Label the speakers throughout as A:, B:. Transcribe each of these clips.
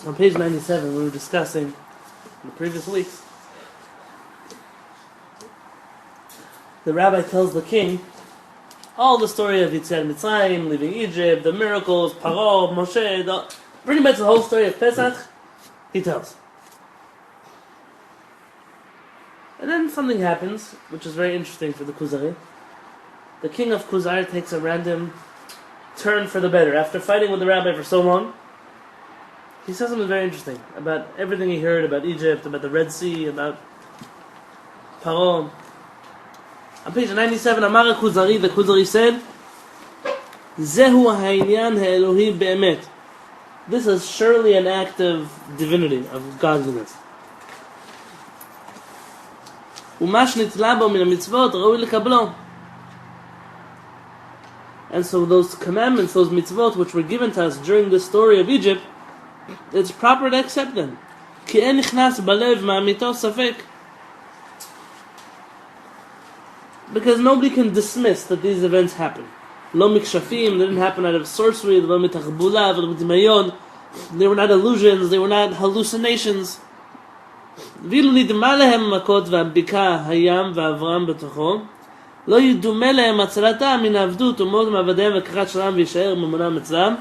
A: On page 97, we were discussing in the previous weeks. The rabbi tells the king all the story of Yetziat Mitzrayim, leaving Egypt, the miracles, Paro, Moshe, pretty much the whole story of Pesach, he tells. And then something happens, which is very interesting for the Kuzari. The king of Kuzari takes a random turn for the better. After fighting with the rabbi for so long, he says something very interesting about everything he heard about Egypt, about the Red Sea, about Paro. On page 97, Amar Kuzari, the Kuzari said, Zehu ha'inyan ha'elohi be'emet. This is surely an act of divinity, of godliness. Umash nitla bo min ha'mitzvot, raui lekablo. And so those commandments, those mitzvot, which were given to us during the story of Egypt, it's proper to accept them. Ki en nichnas balev ma'amito safek. Because nobody can dismiss that these events happen. Lo mikshafim, they didn't happen out of sorcery, lo mitachbula, lo mitmayon. They were not illusions, they were not hallucinations. Vilu nidma lehem makot v'abika hayam v'avram betocho. לא ידומה להם הצלתה מן העבדות ומות מעבדיהם וכחת שלם וישאר ממונם אצלם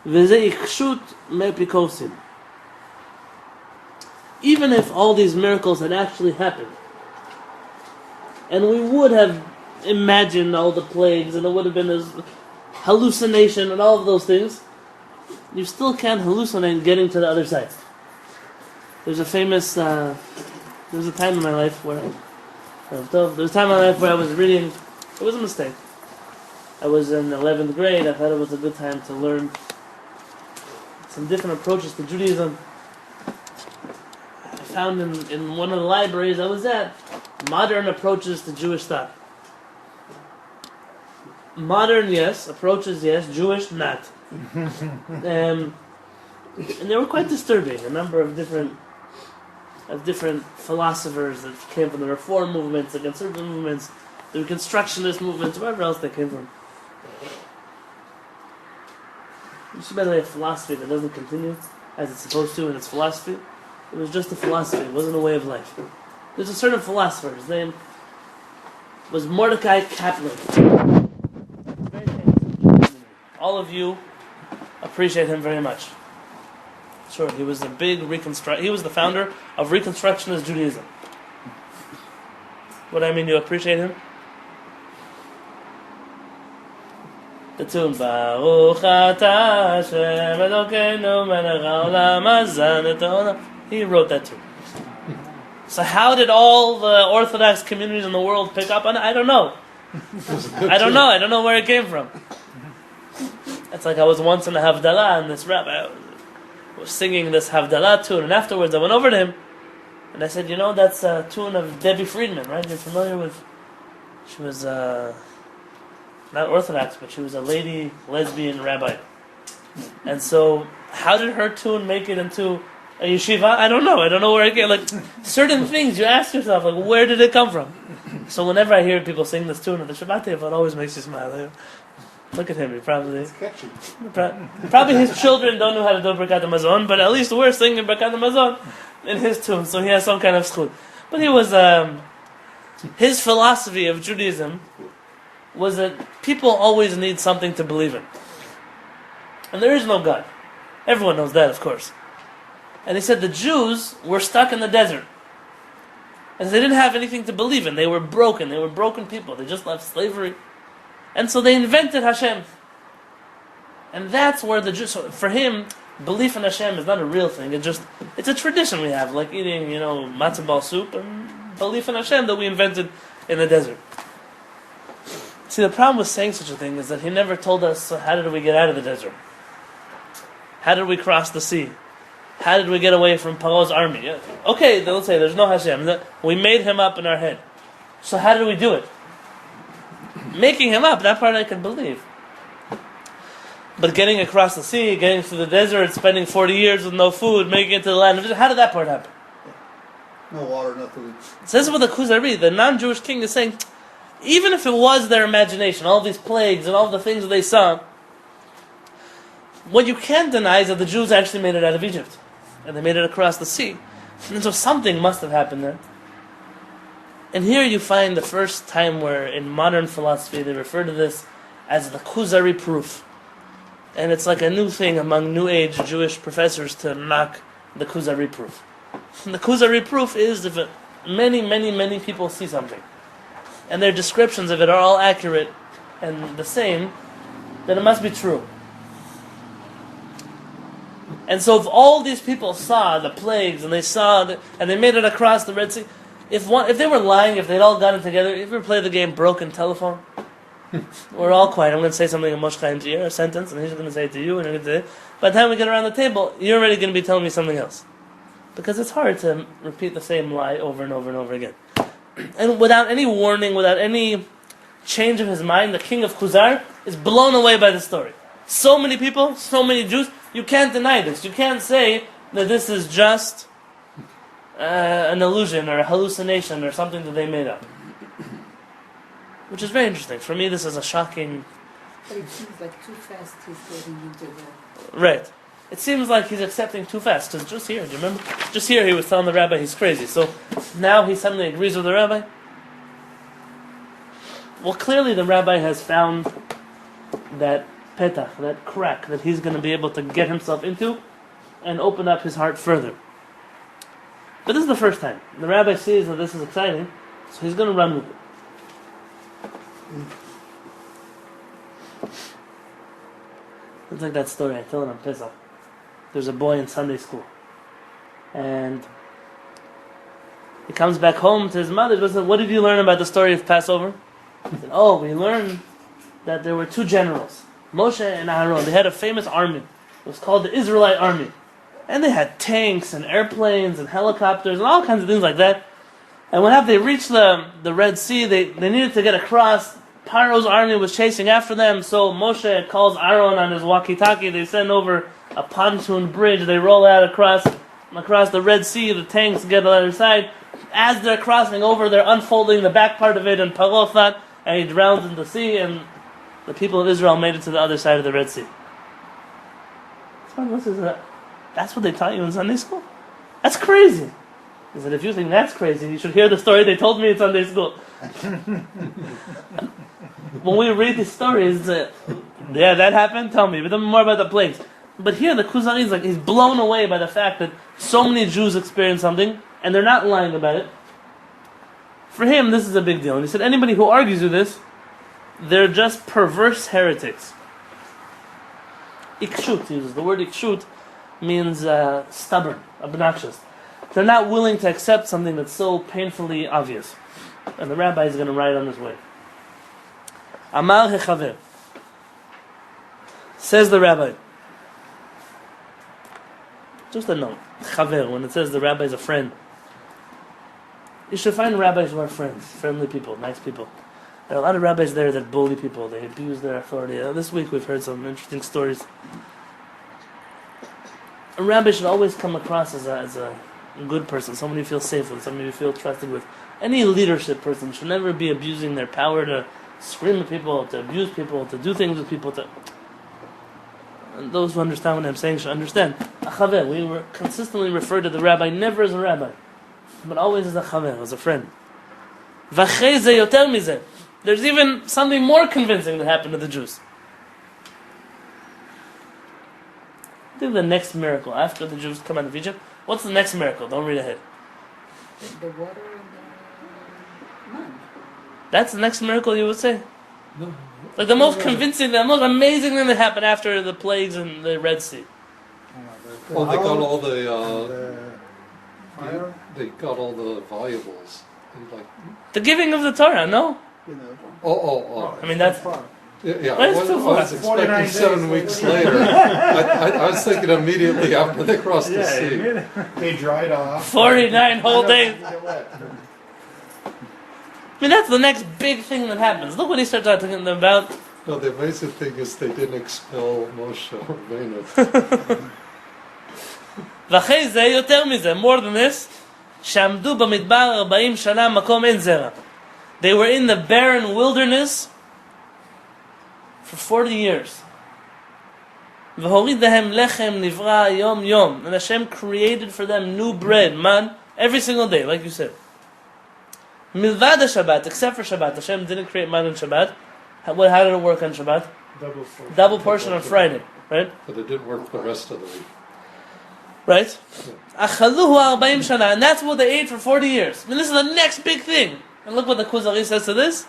A: וזה עיקשות מאפיקורסים. Even if all these miracles had actually happened and we would have imagined all the plagues and it would have been a hallucination and all of those things, you still can't hallucinate getting to the other side. There's a famous there's a time in my life where there was a time in my life where I was reading, it was a mistake. I was in 11th grade, I thought it was a good time to learn some different approaches to Judaism. I found in one of the libraries I was at, modern approaches to Jewish thought. Modern, yes, approaches, yes, Jewish, not. And they were quite disturbing, a number of different philosophers that came from the Reform movements, the conservative movements, the Reconstructionist movements, wherever else they came from. It's basically a philosophy that doesn't continue as it's supposed to in its philosophy. It was just a philosophy, it wasn't a way of life. There's a certain philosopher, his name was Mordecai Kaplan. Very famous. All of you appreciate him very much. Sure, he was a big he was the founder of Reconstructionist Judaism. What I mean, you appreciate him? The tune Baruch Atah Hashem Elokeinu Melech Haolam Hazeh Netono. He wrote that tune. So how did all the Orthodox communities in the world pick up on it? I don't know. I don't know where it came from. It's like I was once in a Havdalah and this rabbi was singing this Havdalah tune, and afterwards I went over to him and I said, that's a tune of Debbie Friedman, right? You're familiar with? She was not Orthodox, but she was a lady lesbian rabbi. And so how did her tune make it into a yeshiva? I don't know where it came. Like certain things you ask yourself, like where did it come from? So whenever I hear people sing this tune at the Shabbat table, it always makes you smile. Look at him, he probably... It's catchy. Probably his children don't know how to do Birkat HaMazon, but at least we're singing Birkat HaMazon in his tune, so he has some kind of schut. But he was... his philosophy of Judaism was that people always need something to believe in. And there is no God. Everyone knows that, of course. And he said the Jews were stuck in the desert. And they didn't have anything to believe in. They were broken. They were broken people. They just left slavery. And so they invented Hashem. And that's where the Jews... So for him, belief in Hashem is not a real thing. It's a tradition we have, like eating, matzo ball soup, and belief in Hashem that we invented in the desert. See, the problem with saying such a thing is that he never told us, how did we get out of the desert? How did we cross the sea? How did we get away from Paro's army? Yeah. Okay, let's say there's no Hashem. We made him up in our head. So how did we do it? Making him up, that part I can believe. But getting across the sea, getting through the desert, spending 40 years with no food, making it to the land of Israel, how did that part happen?
B: No water, no food.
A: So this is what the Kuzari, the non-Jewish king, is saying. Even if it was their imagination, all these plagues and all the things that they saw, what you can't deny is that the Jews actually made it out of Egypt. and they made it across the sea. And so something must have happened there. And here you find the first time where in modern philosophy they refer to this as the Kuzari proof. And it's like a new thing among New Age Jewish professors to knock the Kuzari proof. And the Kuzari proof is if many people see something, and their descriptions of it are all accurate and the same, then it must be true. And so if all these people saw the plagues and they made it across the Red Sea, if they were lying, if they'd all gotten together, you ever play the game Broken Telephone? We're all quiet. I'm going to say something in Moshe Chaim's ear, a sentence, and he's going to say it to you, and you're going to say it. By the time we get around the table, you're already going to be telling me something else. Because it's hard to repeat the same lie over and over and over again. And without any warning, without any change of his mind, the king of Kuzar is blown away by the story. So many people, so many Jews, you can't deny this. You can't say that this is just an illusion or a hallucination or something that they made up. Which is very interesting. For me, this is a shocking...
C: But it seems like too fast he's getting into the...
A: Right. It seems like he's accepting too fast. Because just here, do you remember? Just here he was telling the rabbi he's crazy. So now he suddenly agrees with the rabbi? Well, clearly the rabbi has found that petach, that crack that he's going to be able to get himself into and open up his heart further. But this is the first time. The rabbi sees that this is exciting, so he's going to run with it. It's like that story I tell it on Pesach. There's a boy in Sunday school, and he comes back home to his mother. He says, "What did you learn about the story of Passover?" He said, "Oh, we learned that there were two generals, Moshe and Aaron. They had a famous army. It was called the Israelite army, and they had tanks and airplanes and helicopters and all kinds of things like that. And whenever they reached the Red Sea, they needed to get across. Paro's army was chasing after them, so Moshe calls Aaron on his walkie-talkie. They send over a pontoon bridge. They roll out across the Red Sea. The tanks get on the other side. As they're crossing over, they're unfolding the back part of it, and Paro thought, and he drowns in the sea, and the people of Israel made it to the other side of the Red Sea." That's what they taught you in Sunday school? That's crazy. He said, "If you think that's crazy, you should hear the story they told me in Sunday school." When we read these stories, yeah, that happened, tell me. But then more about the plagues. But here the Kuzari is he's blown away by the fact that so many Jews experience something, and they're not lying about it. For him, this is a big deal. And he said, anybody who argues with this, they're just perverse heretics. Ikshut, he uses the word ikshut, means stubborn, obnoxious. They're not willing to accept something that's so painfully obvious. And the rabbi is going to ride on his way. Amar hechaver. Says the rabbi. Just a note. Chaver, when it says the rabbi is a friend. You should find rabbis who are friends, friendly people, nice people. There are a lot of rabbis there that bully people. They abuse their authority. This week we've heard some interesting stories. A rabbi should always come across as a good person, somebody you feel safe with, somebody you feel trusted with. Any leadership person should never be abusing their power to scream at people, to abuse people, to do things with people. And those who understand what I'm saying should understand. A chaver, we were consistently referred to the rabbi never as a rabbi, but always as a chaver, as a friend. V'chei ze yoter mizeh. There's even something more convincing that happened to the Jews. I think the next miracle, after the Jews come out of Egypt, what's the next miracle? Don't read ahead.
C: The water and the mud.
A: That's the next miracle you would say?
B: No.
A: Like the most convincing, the most amazing thing that happened after the plagues in the Red Sea.
D: Well, they got all the
B: fire.
D: they got all the valuables. They like
A: The giving of the Torah, no?
B: You know.
D: oh.
A: I mean, that's...
D: Yeah,
A: Well, it's
D: I
A: too
D: was
A: far.
D: expecting
B: 49
D: 7
B: days
D: weeks
B: later.
D: later. I was thinking immediately after they crossed the sea.
B: They dried off.
A: 49 whole days.
B: Get wet.
A: I mean, that's the next big thing that happens. Look what he starts talking to them about.
D: No, the amazing thing is they didn't expel Moshe or Rabbeinu.
A: ואחרי זה, יותר מזה, more than this, שעמדו במדבר 40 שנה מקום אין זרע. They were in the barren wilderness for 40 years. V'horidhem lechem nivra yom yom. And Hashem created for them new bread, man, every single day, like you said. Milvad Shabbat, except for Shabbat. Hashem didn't create man on Shabbat. How did it work on Shabbat? Double portion on Friday, right?
D: But it didn't work the rest of the week.
A: Right? Achaluhu 40 shana, and that's what they ate for 40 years. I mean, this is the next big thing. And look what the Kuzari says to this.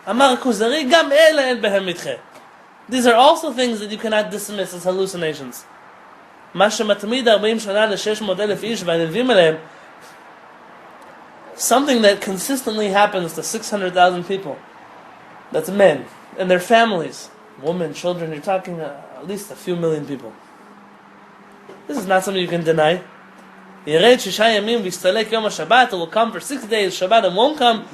A: Amar Kuzari, gam ele en behem mitche. These are also things that you cannot dismiss as hallucinations. Masha matmid 40 shana le-600,000 ish v'anivim alehem. Something that consistently happens to 600,000 people. That's men and their families, women, children. You're talking at least a few million people. This is not something you can deny. It will come for 6 days. Shabbat and won't come.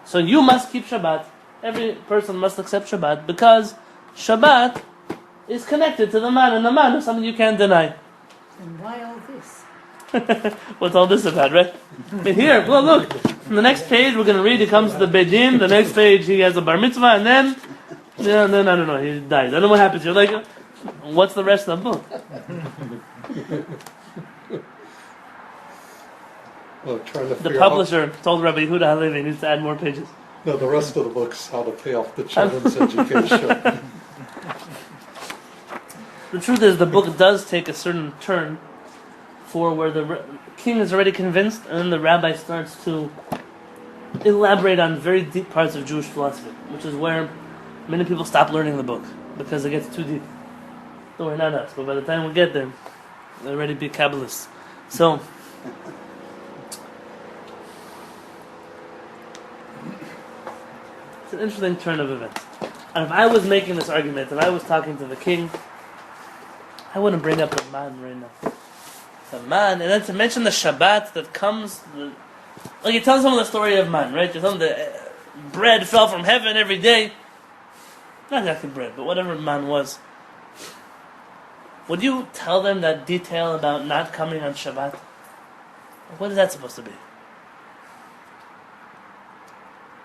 A: So you must keep Shabbat. Every person must accept Shabbat because Shabbat is connected to the man, and the man is something you can't deny.
C: And why all this?
A: What's all this about, right? But here, well, look. On the next page, we're going to read. He comes to the Beit Din. The next page, he has a bar mitzvah, and then, no, he dies. I don't know what happens. You're like, what's the rest of the book?
D: Well, trying to
A: The
D: figure
A: publisher told Rabbi Yehuda Halevy he needs to add more pages.
D: No, the rest of the book's how to pay off the children's education.
A: The truth is, the book does take a certain turn for where the king is already convinced, and then the rabbi starts to elaborate on very deep parts of Jewish philosophy, which is where many people stop learning the book because it gets too deep. Don't worry, not us, but by the time we get there, they'll already be Kabbalists. So, it's an interesting turn of events. And if I was making this argument and I was talking to the king, I wouldn't bring up the man right now. The man, and then to mention the Shabbat that comes, like you tell someone the story of man, right? You tell them that bread fell from heaven every day. Not exactly bread, but whatever man was. Would you tell them that detail about not coming on Shabbat? What is that supposed to be?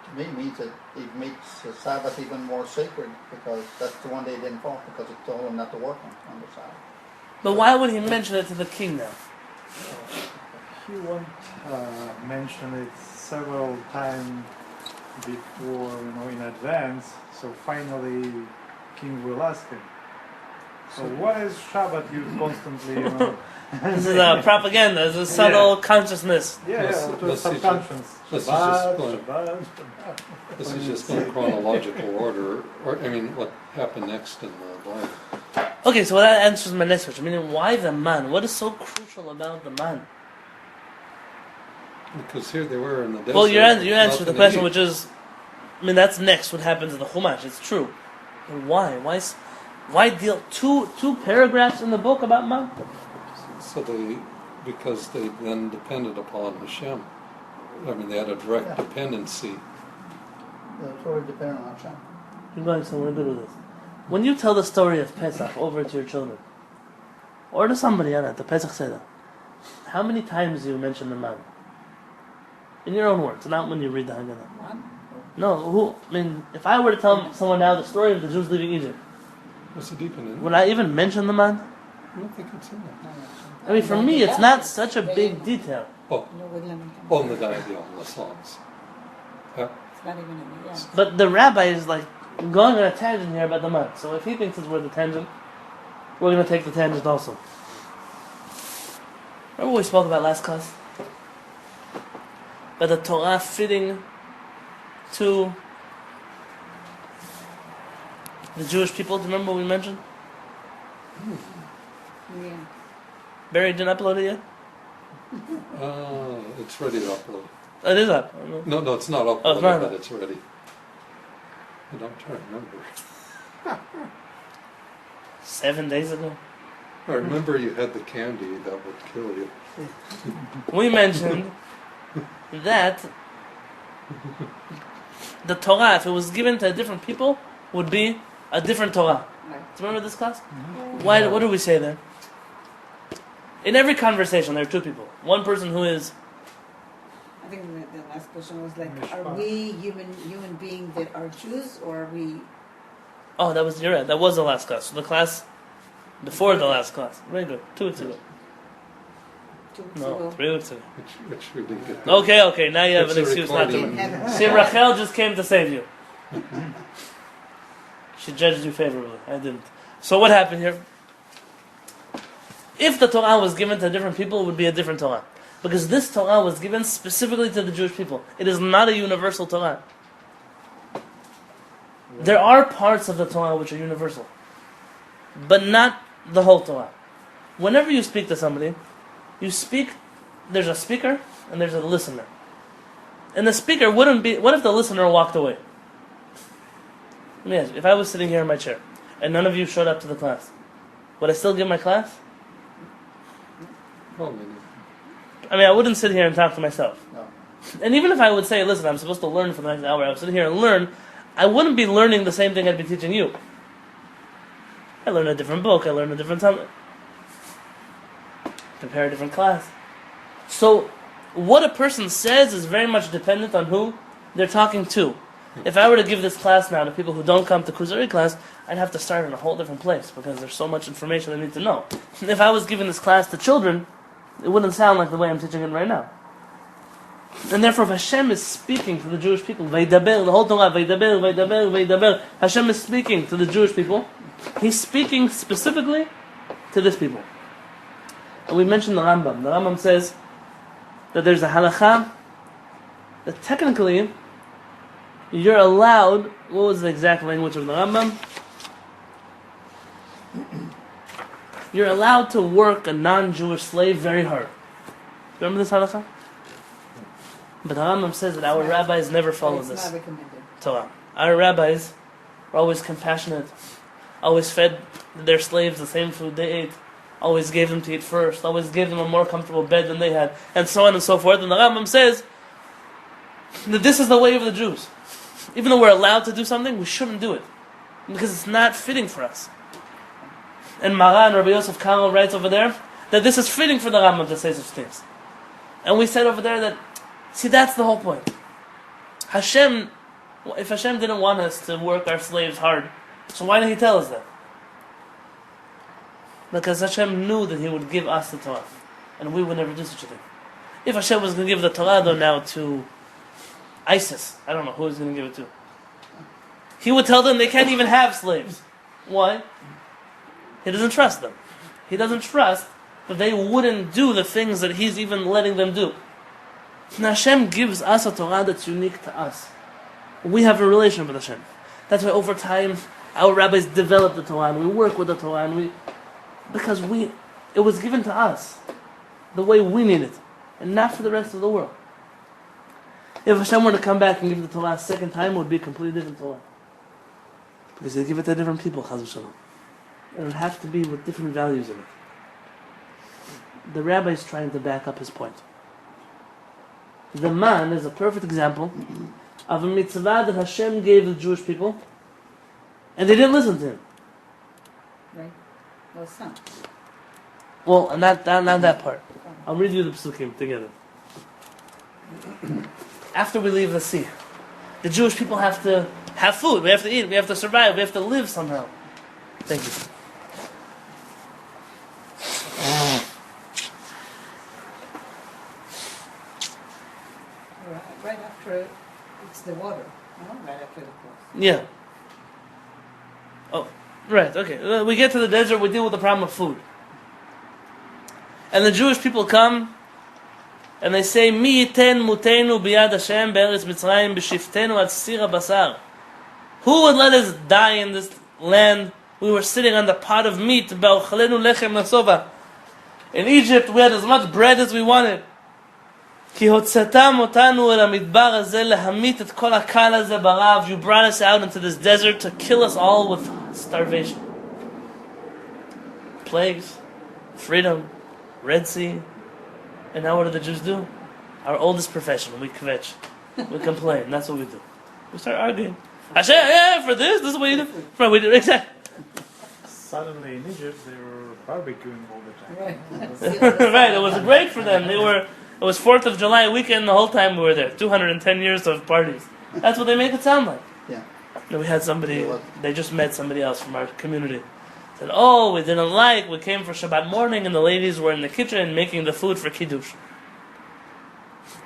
E: To me, it means that it makes the Sabbath even more sacred because that's the one day they didn't fall because it told them not to work on the Sabbath.
A: But why would he mention it to the king now?
B: He won't mention it several times before, in advance. So finally, king will ask him. So why is Shabbat used constantly?
A: This is a propaganda. This is a subtle consciousness.
B: To a subconscious. Shabbat.
D: This is just in chronological order, what happened next in the Bible.
A: Okay, so that answers my next question. Meaning, why the man? What is so crucial about the man?
D: Because here they were in the desert.
A: Well, you answered the question,
D: eat.
A: which is, that's next. What happens in the Chumash? It's true. But why? Why deal two paragraphs in the book about man?
D: Because they then depended upon Hashem. They had a direct dependency.
E: They're totally dependent on Hashem.
A: You're going somewhere good with this. When you tell the story of Pesach over to your children, or to somebody at the Pesach Seder, how many times do you mention the man? In your own words, not when you read the Haggadah. No, if I were to tell someone now the story of the Jews leaving Egypt,
D: What's the deep in it?
A: would I even mention the man?
D: I don't think it's in there.
A: For me, it's not such a big detail.
D: On the diagram, the songs. Yeah.
C: It's not even in the end.
A: But the rabbi is like going on a tangent here about the man. So if he thinks it's worth a tangent, we're going to take the tangent also. Remember what we spoke about last class? About the Torah fitting to the Jewish people. Do you remember what we mentioned?
C: Yeah.
A: Barry didn't upload it yet?
D: It's ready to upload.
A: It is up.
D: No, it's not uploaded,
A: Oh, it's not.
D: but it's ready. I'm trying to remember.
A: 7 days ago.
D: I remember you had the candy that would kill you.
A: We mentioned that the Torah, if it was given to different people, would be a different Torah.
C: Right.
A: Do you remember this class? Why? What do we say then? In every conversation, there are two people. One person who is
C: think the last question was like, are
B: Mishpat.
C: we human beings that are Jews, or are we?
A: Oh, you're right. That was the last class. So the class before the last class. Very good. 2 weeks ago.
C: 2 weeks
A: No,
C: ago?
A: 3 weeks ago.
D: Which we didn't get.
A: Okay. Now you have
D: It's
A: an
D: a
A: excuse not to.
D: recording.
A: See, Rachel just came to save you. She judged you favorably. I didn't. So what happened here? If the Torah was given to different people, it would be a different Torah. Because this Torah was given specifically to the Jewish people. It is not a universal Torah. There are parts of the Torah which are universal, but not the whole Torah. Whenever you speak to somebody, there's a speaker and there's a listener. And the speaker wouldn't be, what if the listener walked away? Let me ask you, if I was sitting here in my chair and none of you showed up to the class, would I still give my class?
D: Well, maybe.
A: I wouldn't sit here and talk to myself.
E: No.
A: And even if I would say, listen, I'm supposed to learn for the next hour, I would sit here and learn, I wouldn't be learning the same thing I'd be teaching you. I learn a different book, I learn a different time. Compare a different class. So, what a person says is very much dependent on who they're talking to. If I were to give this class now to people who don't come to Kuzari class, I'd have to start in a whole different place because there's so much information they need to know. And if I was giving this class to children, it wouldn't sound like the way I'm teaching it right now. And therefore, if Hashem is speaking to the Jewish people, Vaydaber, the whole Torah, Vaydaber, Hashem is speaking to the Jewish people. He's speaking specifically to this people. And we mentioned the Rambam. The Rambam says that there's a halakha that technically you're allowed. What was the exact language of the Rambam? You're allowed to work a non-Jewish slave very hard. Remember this halakha? But the Rambam says that our rabbis never follow
C: It's
A: this
C: not recommended.
A: Torah. Our rabbis were always compassionate, always fed their slaves the same food they ate, always gave them to eat first, always gave them a more comfortable bed than they had, and so on and so forth. And the Rambam says that this is the way of the Jews. Even though we're allowed to do something, we shouldn't do it, because it's not fitting for us. And Maran, Rabbi Yosef Karo writes over there that this is fitting for the Rambam to say such things. And we said over there that, see, that's the whole point. Hashem, if Hashem didn't want us to work our slaves hard, so why did He tell us that? Because Hashem knew that He would give us the Torah, and we would never do such a thing. If Hashem was going to give the Torah though now to ISIS, I don't know who He's going to give it to. He would tell them they can't even have slaves. Why? He doesn't trust them. He doesn't trust that they wouldn't do the things that He's even letting them do. And Hashem gives us a Torah that's unique to us. We have a relation with Hashem. That's why over time our rabbis develop the Torah and we work with the Torah and because it was given to us the way we need it and not for the rest of the world. If Hashem were to come back and give the Torah a second time, it would be a completely different Torah. Because He'd give it to different people, Chaz v'shalom. It would have to be with different values in it. The rabbi is trying to back up his point. The man is a perfect example of a mitzvah that Hashem gave the Jewish people, and they didn't listen to Him.
C: Right? Well, some.
A: Well, and not that part. I'll read you the psukim together. After we leave the sea, the Jewish people have to have food, we have to eat, we have to survive, we have to live somehow. Thank you.
C: Right after it's the water, no? Right after the cross.
A: Yeah. Oh, right, okay. We get to the desert, we deal with the problem of food. And the Jewish people come, and they say, Mi yiten mutenu biyad Hashem be'eretz Mitzrayim b'shiftenu ad sira basar. Who would let us die in this land? We were sitting on the pot of meat, ba'ochalenu lechem nasova. In Egypt, we had as much bread as we wanted. Ki hotzatam otanu el hamidbar hazeh lahamit et kol hakal hazeh barav. You brought us out into this desert to kill us all with starvation. Plagues, freedom, Red Sea. And now what do the Jews do? Our oldest profession, we kvetch. We complain. That's what we do. We start arguing. Hashem, yeah, for this is what you do. For we do exactly.
B: Suddenly in Egypt they were barbecuing all the time.
C: Right.
A: Right, it was great for them. It was 4th of July weekend the whole time we were there. 210 years of parties. That's what they make it sound like.
E: Yeah.
A: And we had somebody,
E: It was.
A: they just met somebody else from our community. Said, oh, we didn't like, we came for Shabbat morning and the ladies were in the kitchen making the food for Kiddush.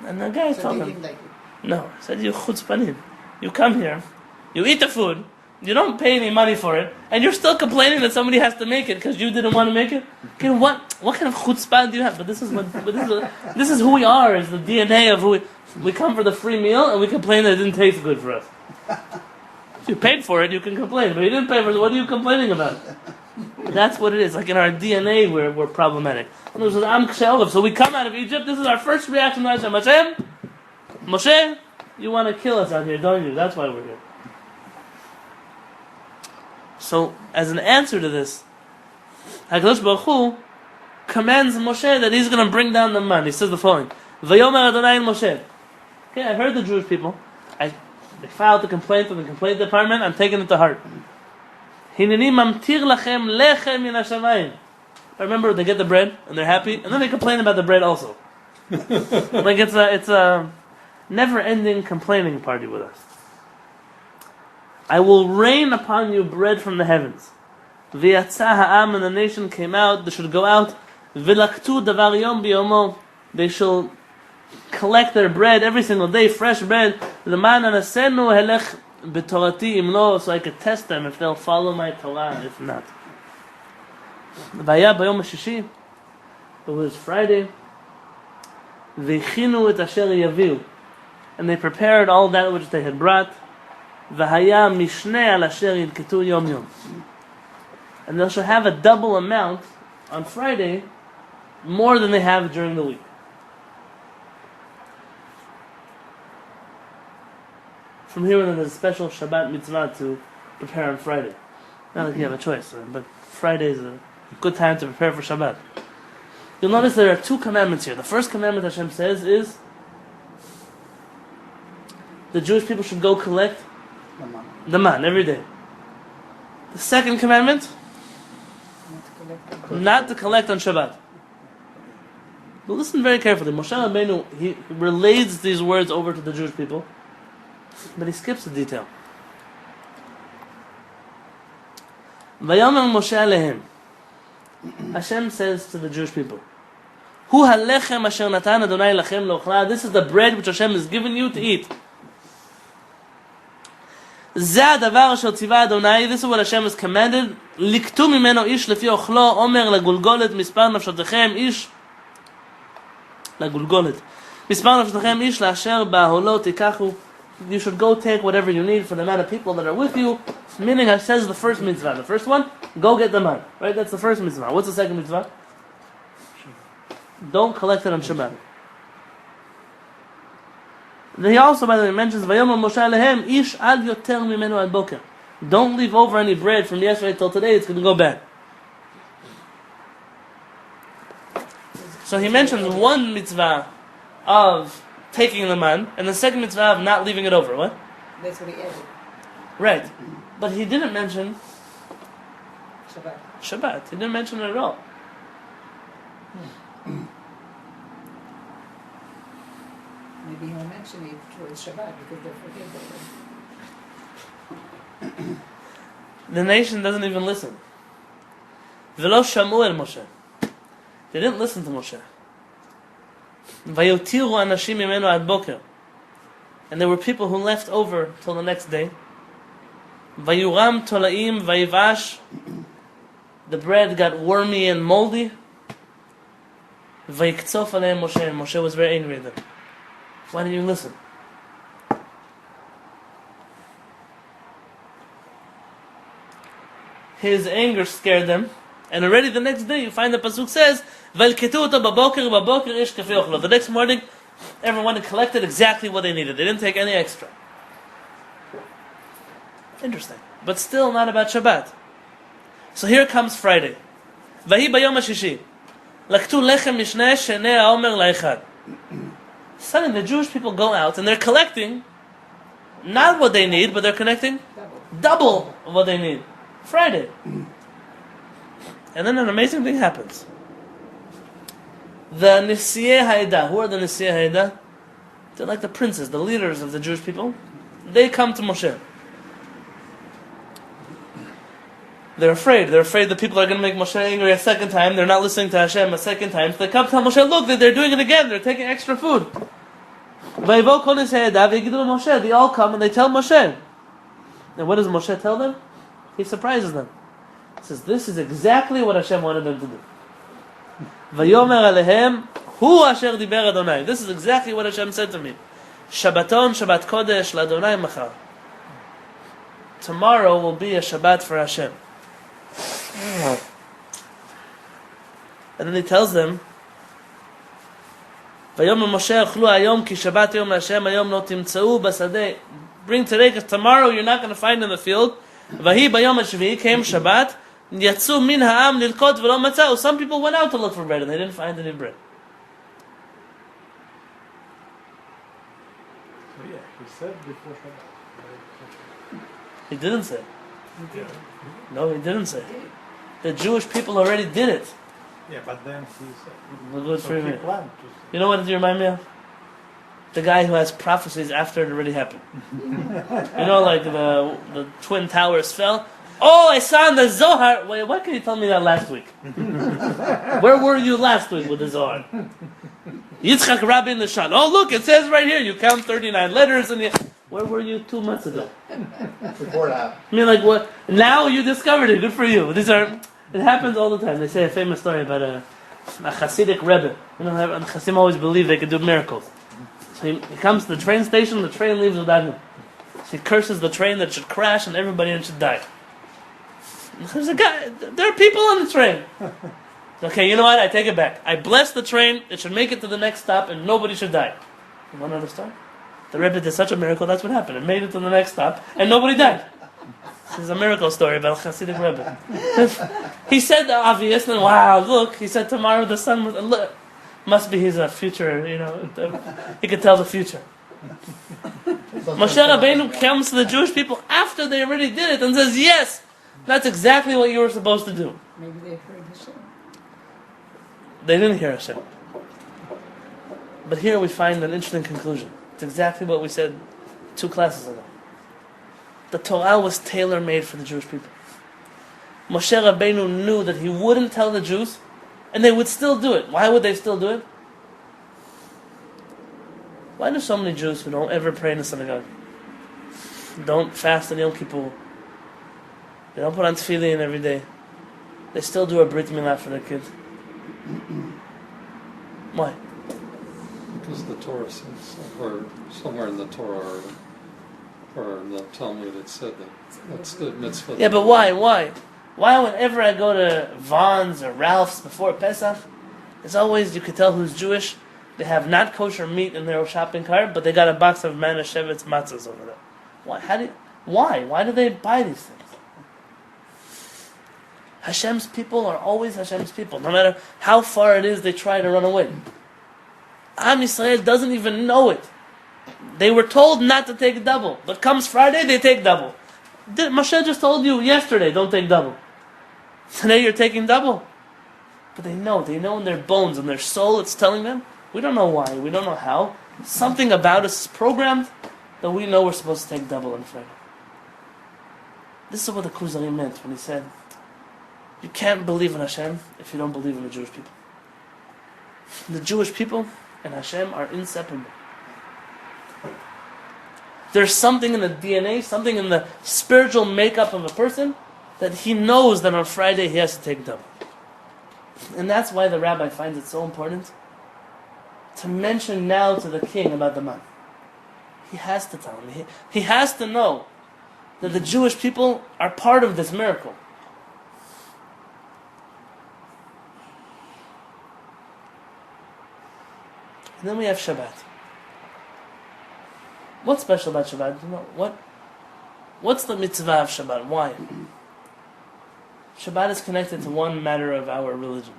A: And the guy
C: So
A: told
C: they
A: him,
C: didn't like it.
A: no, he said, you chutzpanim. You come here, you eat the food, you don't pay any money for it, and you're still complaining that somebody has to make it because you didn't want to make it? Okay, what kind of chutzpah do you have? But this is who we are, is the DNA of who we come for the free meal and we complain that it didn't taste good for us. If you paid for it, you can complain, but you didn't pay for it, what are you complaining about? That's what it is. Like in our DNA, we're problematic. So we come out of Egypt, this is our first reaction to Hashem. Moshe, you want to kill us out here, don't you? That's why we're here. So, as an answer to this, HaKadosh Baruch Hu commands Moshe that he's going to bring down the man. He says the following: Vayomer Adonai Moshe. Okay, I heard the Jewish people. They filed the complaint from the complaint department. I'm taking it to heart. Hineni mamtir lachem lechem min HaShamayim. I remember they get the bread and they're happy, and then they complain about the bread also. Like it's a never-ending complaining party with us. I will rain upon you bread from the heavens. V'yatza ha'am, and the nation came out. They should go out. V'laktu davar yom biyomo. They shall collect their bread every single day, fresh bread. L'man anasenu helech b'torati imlo, so I could test them if they'll follow my Torah, if not. V'aya b'yom hashishi. It was Friday. V'chinu et asher yaviu, and they prepared all that which they had brought. V'haya mishneh al asher yilketu yom yom, and they shall have a double amount on Friday, more than they have during the week. From here on, there's a special Shabbat mitzvah to prepare on Friday. Not like you have a choice, but Friday is a good time to prepare for Shabbat. You'll notice there are two commandments here. The first commandment Hashem says is the Jewish people should go collect the man every day. The second commandment, not to collect on Shabbat. But listen very carefully. Moshe Rabbeinu, he relays these words over to the Jewish people, but he skips a detail. Vayomer Moshe alehem. Hashem says to the Jewish people, Hu halechem asher natan Adonai lachem lochla. This is the bread which Hashem has given you to eat. Zeh hadavar asher tzivah Adonai. This is what Hashem has commanded. Liktu mimeno ish lefi ochlo omer lagulgolet mispar nafshotechem ish lagulgolet mispar nafshotechem ish laasher ba'holot tikachu. You should go take whatever you need for the amount of people that are with you. Meaning, it says the first mitzvah. The first one, go get the man. Right? That's the first mitzvah. What's the second mitzvah? Don't collect it on Shabbat. Then he also, by the way, mentions Vayomer Moshe alehem ish ad yoter mimenu ad boker. Don't leave over any bread from yesterday till today. It's going to go bad. So he mentions one mitzvah of taking the man, and the second mitzvah of not leaving it over. What?
C: That's what he added.
A: Right. But he didn't mention
C: Shabbat.
A: Shabbat. He didn't mention it at all.
C: Maybe he'll mention it towards Shabbat because they forget that.
A: The nation doesn't even listen. V'lo shamu el Moshe. They didn't listen to Moshe. Vayotiru anashim mimenu ad boker. And there were people who left over till the next day. Vayuram tolaim vayivash. The bread got wormy and moldy. Vayiktsof aleim Moshe. And Moshe was very angry at them. Why didn't you listen? His anger scared them. And already the next day you find the pasuk says, V'alketu oto baboker ish kafei ochlo. The next morning, everyone had collected exactly what they needed. They didn't take any extra. Interesting. But still not about Shabbat. So here comes Friday. Vahi bayom hashishi. Laktu lechem mishneh sheneh haomer la'echad. Suddenly the Jewish people go out and they're collecting not what they need, but they're collecting double of what they need. Friday. And then an amazing thing happens. The Nisiei Haida. Who are the Nisiei Haida? They're like the princes, the leaders of the Jewish people. They come to Moshe. They're afraid. They're afraid that people are going to make Moshe angry a second time. They're not listening to Hashem a second time. So they come to tell Moshe, look, they're doing it again. They're taking extra food. They all come and they tell Moshe. And what does Moshe tell them? He surprises them. He says, this is exactly what Hashem wanted them to do. Vayomer alehem, hu asher diber Adonai. This is exactly what Hashem said to me. Shabbaton, Shabbat Kodesh, l'Adonai machar. Tomorrow will be a Shabbat for Hashem. And then he tells them, Vayomer Moshe achlu hayom ki Shabbat yom Hashem hayom lo timtzau basadeh. Bring today, because tomorrow you're not going to find in the field. Vahi bayom hashvi'i came Shabbat. Yatsu min ha'am lilkot v'lo matzau. Some people went out to look for bread and they didn't find any bread.
B: So yeah, he said before Shabbat.
A: He didn't say. No, he didn't say. The Jewish people already did it.
B: Yeah, but then he said.
A: Good
B: So
A: for
B: he
A: me.
B: planned to say.
A: You know what you remind me of? The guy who has prophecies after it already happened. You know, like the Twin Towers fell. Oh, I saw in the Zohar. Wait, why can't you tell me that last week? Where were you last week with the Zohar? Yitzchak Rabbi in the Shaar. Oh, look, it says right here. You count 39 letters, and where were you 2 months ago?
E: Before that.
A: I mean, like what? Now you discovered it. Good for you. It happens all the time. They say a famous story about a Hasidic Rebbe. You know, Hasidim always believe they could do miracles. So he comes to the train station, the train leaves without him. So he curses the train that should crash and everybody in it should die. There's a guy, there are people on the train. Okay, you know what? I take it back. I bless the train, it should make it to the next stop and nobody should die. You want to understand? The Rebbe did such a miracle, that's what happened. It made it to the next stop and nobody died. This is a miracle story about Hasidic Rebbe. He said the obvious, and wow, look, he said tomorrow the sun will, look. Must be he's a future, you know, he could tell the future. Moshe Rabbeinu comes to the Jewish people after they already did it and says, yes, that's exactly what you were supposed to do.
C: Maybe they heard Hashem.
A: They didn't hear Hashem. But here we find an interesting conclusion. It's exactly what we said 2 classes ago. The Torah was tailor-made for the Jewish people. Moshe Rabbeinu knew that he wouldn't tell the Jews, and they would still do it. Why would they still do it? Why do so many Jews who don't ever pray in the synagogue, don't fast on Yom Kippur, they don't put on tefillin every day, they still do a brit milah for their kids? Why?
D: Because the Torah says, or somewhere in the Torah or in the Talmud it said that that's the mitzvah.
A: Yeah, but why? Why whenever I go to Vaughn's or Ralph's before Pesach, it's always, you could tell who's Jewish, they have not kosher meat in their shopping cart, but they got a box of Manischewitz matzahs over there. Why? Why do they buy these things? Hashem's people are always Hashem's people, no matter how far it is they try to run away. Am Yisrael doesn't even know it. They were told not to take double, but comes Friday, they take double. Moshe just told you yesterday, don't take double. Today you're taking double. But they know in their bones, in their soul, it's telling them. We don't know why, we don't know how. Something about us is programmed that we know we're supposed to take double on Friday. This is what the Kuzari meant when he said, you can't believe in Hashem if you don't believe in the Jewish people. The Jewish people and Hashem are inseparable. There's something in the DNA, something in the spiritual makeup of a person that he knows that on Friday he has to take double. And that's why the rabbi finds it so important to mention now to the king about the man. He has to tell him. He has to know that the Jewish people are part of this miracle. And then we have Shabbat. What's special about Shabbat? You know, what's the mitzvah of Shabbat? Why? Shabbat is connected to one matter of our religion.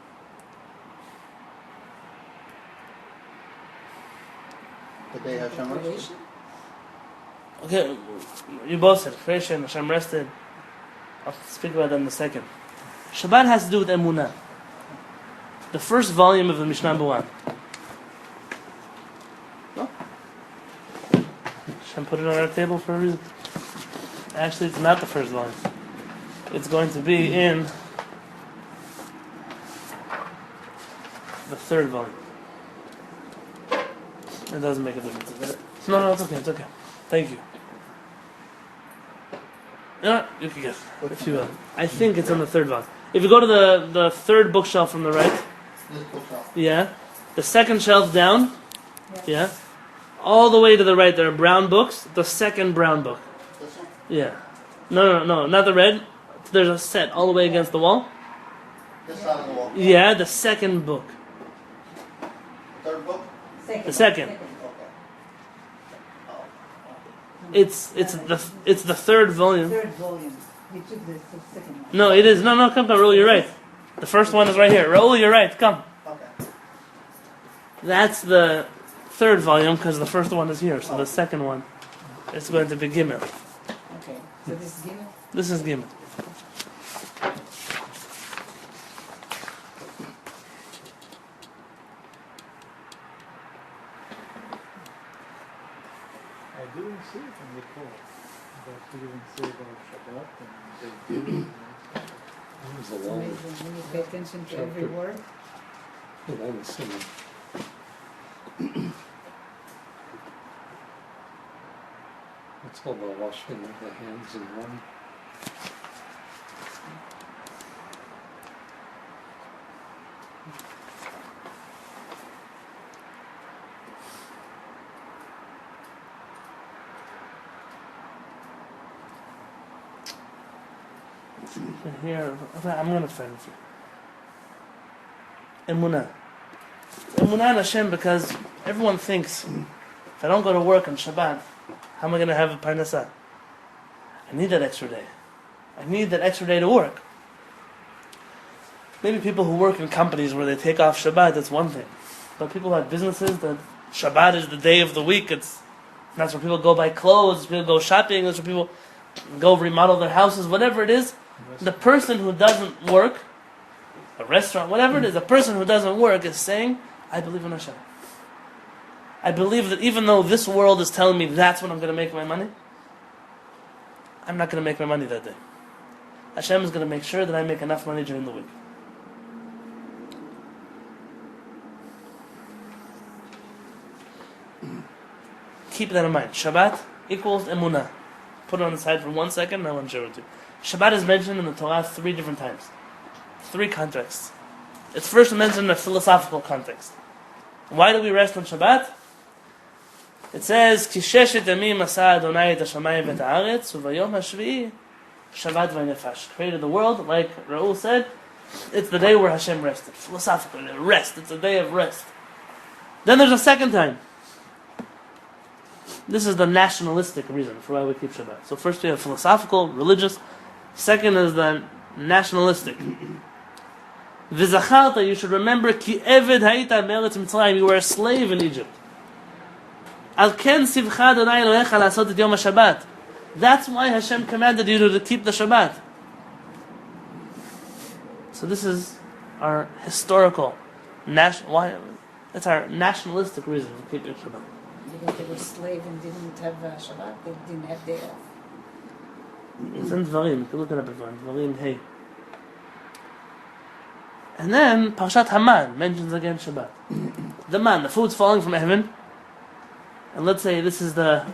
E: The day Hashem rested.
C: Creation?
A: Okay, you both said creation, Hashem rested. I'll speak about that in a second. Shabbat has to do with emunah. the first volume of the Mishnah Buan. No? Hashem put it on our table for a reason. Actually, it's not the first volume. It's going to be in the third volume. It doesn't make a difference. No, it's okay. It's okay. Thank you. You know what? You can guess. If you will. I think it's on the third volume. If you go to the third bookshelf from the right,
E: This bookshelf.
A: yeah, the second shelf down, yeah, all the way to the right there are brown books. The second brown book,
E: This one.
A: yeah. No, not the red. There's a set all the way against the wall.
E: This side of the wall.
A: Yeah, the second book.
E: Third book.
A: The second.
E: Okay. Oh.
A: It's the third volume.
C: Third volume. We took the second one.
A: No, it is. No, come, Raul, you're right. The first one is right here. Raul, you're right. Come.
E: Okay.
A: That's the third volume because the first one is here. So the second one is going to be Gimel.
C: Okay. So this is Gimel?
A: This is Gimel.
B: I didn't see it in the call, but we didn't say about Shabbat and they did.
D: It was a
C: It's
D: long,
C: amazing when you pay attention to every
D: chapter.
C: word.
D: a long sermon. It's all about washing the hands and one.
A: Here, I'm going to find it for you. Emunah. Emunah in Hashem because everyone thinks if I don't go to work on Shabbat, how am I going to have a parnasah? I need that extra day. I need that extra day to work. Maybe people who work in companies where they take off Shabbat, that's one thing. But people who have businesses that Shabbat is the day of the week, that's where people go buy clothes, people go shopping, that's where people go remodel their houses, whatever it is. The person who doesn't work, a restaurant, whatever it is, a person who doesn't work is saying, I believe in Hashem. I believe that even though this world is telling me that's when I'm going to make my money, I'm not going to make my money that day. Hashem is going to make sure that I make enough money during the week. Keep that in mind. Shabbat equals emunah. Put it on the side for 1 second, and I want to share it with you. Shabbat is mentioned in the Torah 3 different times. 3 contexts. It's first mentioned in a philosophical context. Why do we rest on Shabbat? It says, Ki sheshet yamim asa Adonai et HaShamayim v'et ha'aretz, u'vayom ha'shvi'i Shabbat v'nefash. Created the world, like Raul said, it's the day where Hashem rested. Philosophically, rest. It's a day of rest. Then there's a second time. This is the nationalistic reason for why we keep Shabbat. So first we have philosophical, religious. Second is the nationalistic. V'zacharta, you should remember, ki eved ha'ita be'eretz Mitzrayim, you were a slave in Egypt. Al ken sivcha Adonai Elohecha la'asot et yom ha'Shabbat. That's why Hashem commanded you to keep the Shabbat. So this is our historical, it's our nationalistic reason for keeping Shabbat.
C: Because they were slave and didn't have Shabbat, they didn't have day off.
A: It's in Dvarim, you can look it up at Dvarim, hey. And then Parshat Haman mentions again Shabbat. The man, the food's falling from heaven. And let's say this is I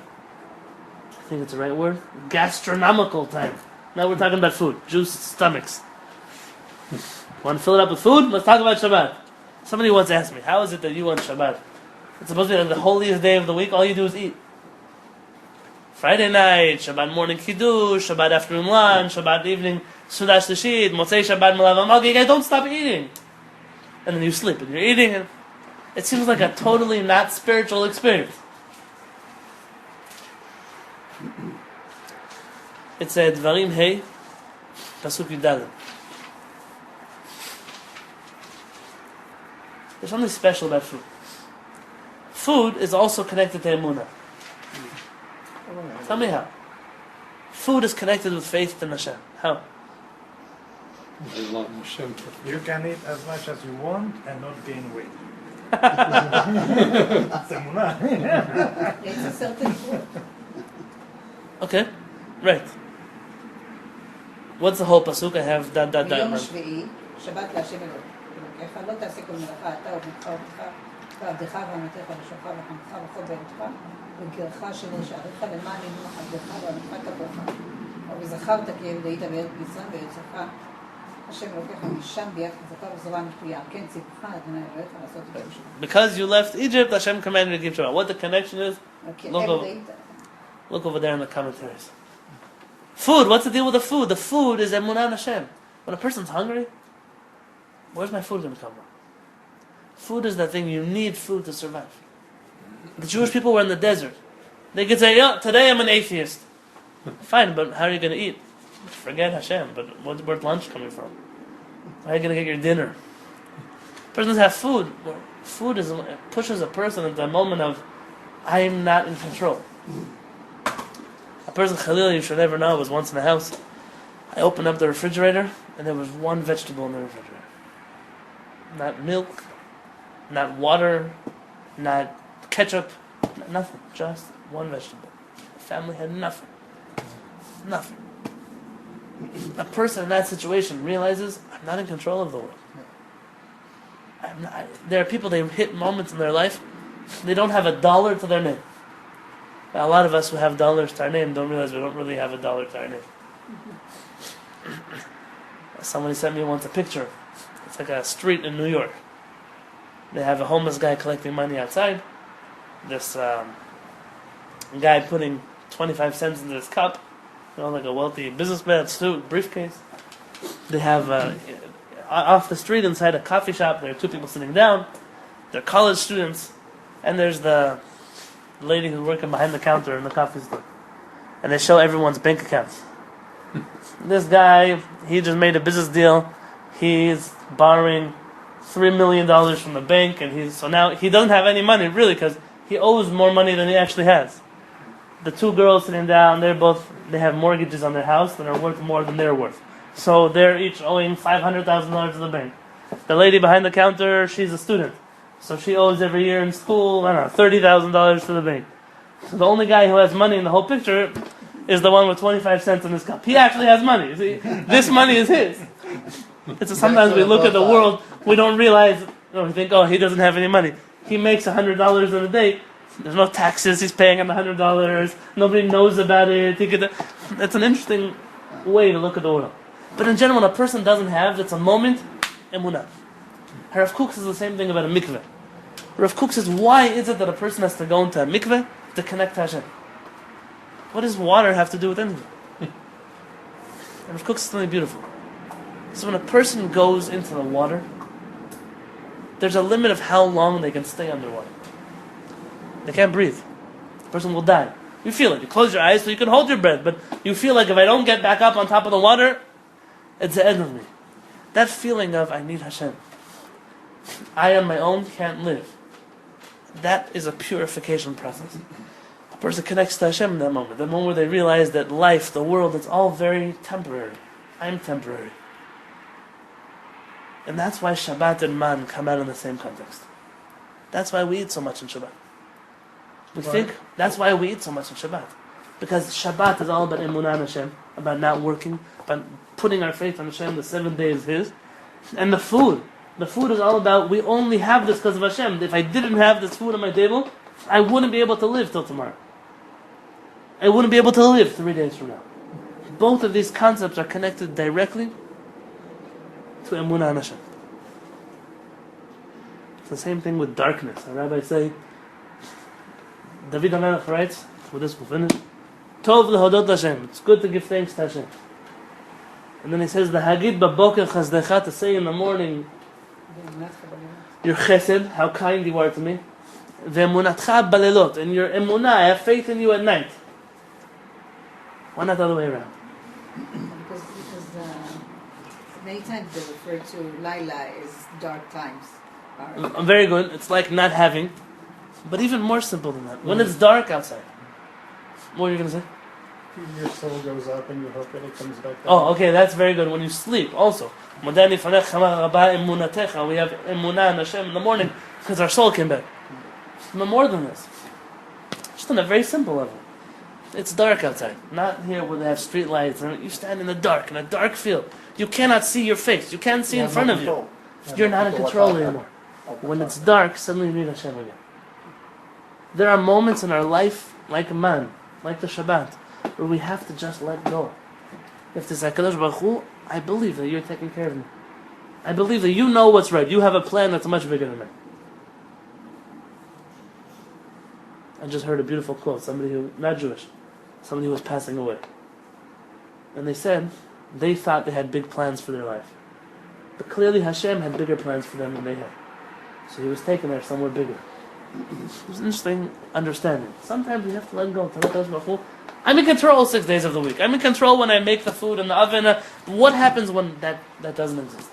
A: think it's the right word, gastronomical time. Now we're talking about food, juice stomachs. Want to fill it up with food? Let's talk about Shabbat. Somebody once asked me, how is it that you want Shabbat? It's supposed to be like the holiest day of the week, all you do is eat. Friday night, Shabbat morning Kiddush, Shabbat afternoon lunch, Shabbat evening Sudash Tashid, Motzei Shabbat Malav Amag, you guys don't stop eating. And then you sleep and you're eating, and it seems like a totally not spiritual experience. It's a Dvarim Hey, Pasuk Yudalem. There's something special about food. Food is also connected to Emunah. Tell me how. Food is connected with faith in Hashem. How?
B: You can eat as much as you want and not gain weight. That's emunah.
C: It's a certain food.
A: Okay, right. What's the whole pasuk? I have that.
C: ביום השביעי, שבת להשם אלוקיך, לא תעשה כל מלאכה אתה ובנך ובנך ועבדך ואמתך ושמך וחמך וכל בארצך וגרך אשר שעריך למען ינוח עבדך ואמתך תברך וזכרת כי היית בארץ מצרים בארצך השם אלוקיך משם ביד חזקה וזרוע נטויה כן ציווך אדוני אלוהיך לעשות את זה.
A: Because you left Egypt, Hashem commanded you to keep Shabbat. What the connection is? Look over there in the commentaries. Food, what's the deal with the food? The food is emunah Hashem. When a person's hungry, where's my food going to come from? Food is the thing, you need food to survive. The Jewish people were in the desert. They could say, yeah, today I'm an atheist. Fine, but how are you going to eat? Forget Hashem, but where's lunch coming from? How are you going to get your dinner? Persons have food. Food pushes a person into a moment of, I'm not in control. A person, Khalil, you should never know, was once in a house. I opened up the refrigerator, and there was one vegetable in the refrigerator. Not milk, not water, not ketchup, nothing. Just one vegetable. The family had nothing. Nothing. A person in that situation realizes, I'm not in control of the world. There are people, they hit moments in their life, they don't have $1 to their name. A lot of us who have dollars to our name don't realize we don't really have $1 to our name. Somebody sent me once a picture. It's like a street in New York. They have a homeless guy collecting money outside. This guy putting 25 cents into his cup. Like a wealthy businessman, suit, briefcase. They have off the street inside a coffee shop. There are two people sitting down. They're college students, and there's the lady who's working behind the counter in the coffee store. And they show everyone's bank accounts. This guy, he just made a business deal. He's borrowing $3 million from the bank, and so now he doesn't have any money really because he owes more money than he actually has. The two girls sitting down, they have mortgages on their house that are worth more than they're worth. So they're each owing $500,000 to the bank. The lady behind the counter, she's a student. So she owes every year in school, I don't know, $30,000 to the bank. So the only guy who has money in the whole picture is the one with 25 cents in his cup. He actually has money. See, this money is his. Sometimes we look at the world, we don't realize, we think, he doesn't have any money. He makes $100 in a day. There's no taxes he's paying on the $100. Nobody knows about it. It's an interesting way to look at the world. But in general, when a person doesn't have, it's a moment, emunah. Rav Kook says the same thing about a mikveh. Rav Kook says, why is it that a person has to go into a mikveh to connect to Hashem? What does water have to do with anything? And Rav Kook says something beautiful. So when a person goes into the water, there's a limit of how long they can stay underwater. They can't breathe. The person will die. You feel it. You close your eyes so you can hold your breath, but you feel like if I don't get back up on top of the water, it's the end of me. That feeling of, I need Hashem. I on my own can't live. That is a purification process. A person connects to Hashem in that moment. The moment where they realize that life, the world, it's all very temporary. I'm temporary. And that's why Shabbat and Man come out in the same context. That's why we eat so much in Shabbat. We think that's why we eat so much in Shabbat. Because Shabbat is all about emunah Hashem, about not working, about putting our faith on Hashem, the 7 days is His. And the food is all about, we only have this because of Hashem. If I didn't have this food on my table, I wouldn't be able to live till tomorrow. I wouldn't be able to live 3 days from now. Both of these concepts are connected directly to emunah Hashem. It's the same thing with darkness. The rabbis say, David HaMelech writes, with this we'll finish, Tov lehodot Hashem, it's good to give thanks to Hashem. And then he says, the Hagid baboker chazdecha, to say in the morning, your chesed, how kind you are to me, ve'emunatcha balelot, and your emunah, I have faith in you at night. Why not the other way around?
C: Because many times they refer to Laila as dark times.
A: Very good. It's like not having. But even more simple than that. When it's dark outside. What are you going to say?
F: your soul goes up and you hope that it comes back down.
A: Oh, okay, that's very good. When you sleep, also. We have emunah in Hashem in the morning because our soul came back. But more than this, just on a very simple level. It's dark outside. Not here where they have street lights. You stand in the dark, in a dark field. You cannot see your face. You can't see in front of you. You're not in control anymore. When it's dark, suddenly you need Hashem again. There are moments in our life, like a man, like the Shabbat, where we have to just let go. You have to say, HaKadosh Baruch Hu, I believe that you're taking care of me. I believe that you know what's right. You have a plan that's much bigger than mine. I just heard a beautiful quote. Somebody who, not Jewish, somebody who was passing away. And they said, they thought they had big plans for their life. But clearly Hashem had bigger plans for them than they had. So he was taken there somewhere bigger. It was an interesting understanding. Sometimes we have to let go. I'm in control 6 days of the week. I'm in control when I make the food in the oven. What happens when that doesn't exist?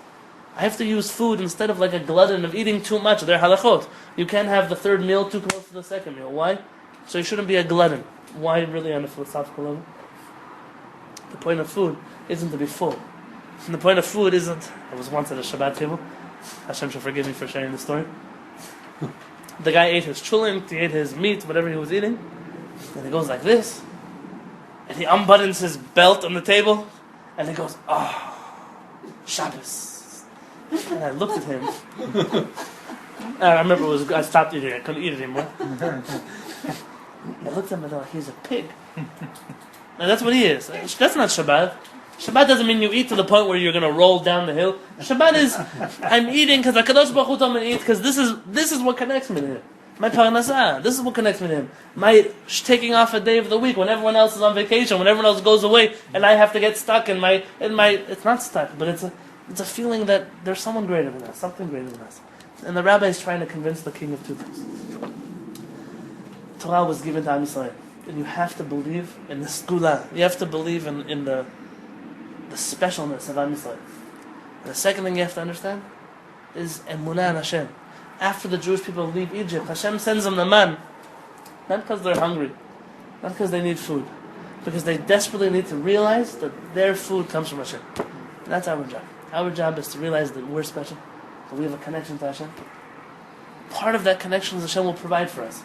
A: I have to use food instead of like a glutton of eating too much. They're halachot. You can't have the third meal too close to the second meal. Why? So you shouldn't be a glutton. Why really on a philosophical level? The point of food isn't to be full. And the point of food isn't... I was once at a Shabbat table. Hashem should forgive me for sharing the story. The guy ate his chulent, he ate his meat, whatever he was eating. And he goes like this. And he unbuttons his belt on the table. And he goes, Shabbos. And I looked at him. I remember I stopped eating. I couldn't eat it anymore. I looked at him and thought, he's a pig. And that's what he is. That's not Shabbat. Shabbat doesn't mean you eat to the point where you're going to roll down the hill. Shabbat is, I'm eating because HaKadosh Baruch Hu told me to eat because this is what connects me to Him. My parnasah, this is what connects me to Him. My taking off a day of the week when everyone else is on vacation, when everyone else goes away, and I have to get stuck in my. It's not stuck, but it's a feeling that there's someone greater than us, something greater than us. And the Rabbi is trying to convince the king of two things. Torah was given to Am Yisrael, and you have to believe in the skula. You have to believe in the specialness of Am Yisrael. And the second thing you have to understand is emunah in Hashem. After the Jewish people leave Egypt, Hashem sends them the man, not because they're hungry, not because they need food, because they desperately need to realize that their food comes from Hashem. And that's our job. Our job is to realize that we're special, that we have a connection to Hashem. Part of that connection is Hashem will provide for us.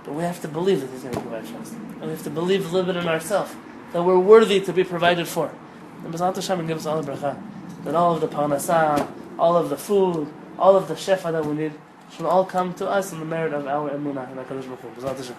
A: But we have to believe that He's going to provide for us. And we have to believe a little bit in ourselves, that we're worthy to be provided for. And B'ezrat Hashem gives us all the bracha, that all of the parnasah, all of the food, all of the shefa that we need should all come to us in the merit of our emunah and HaKadosh Baruch Hu. B'ezrat Hashem.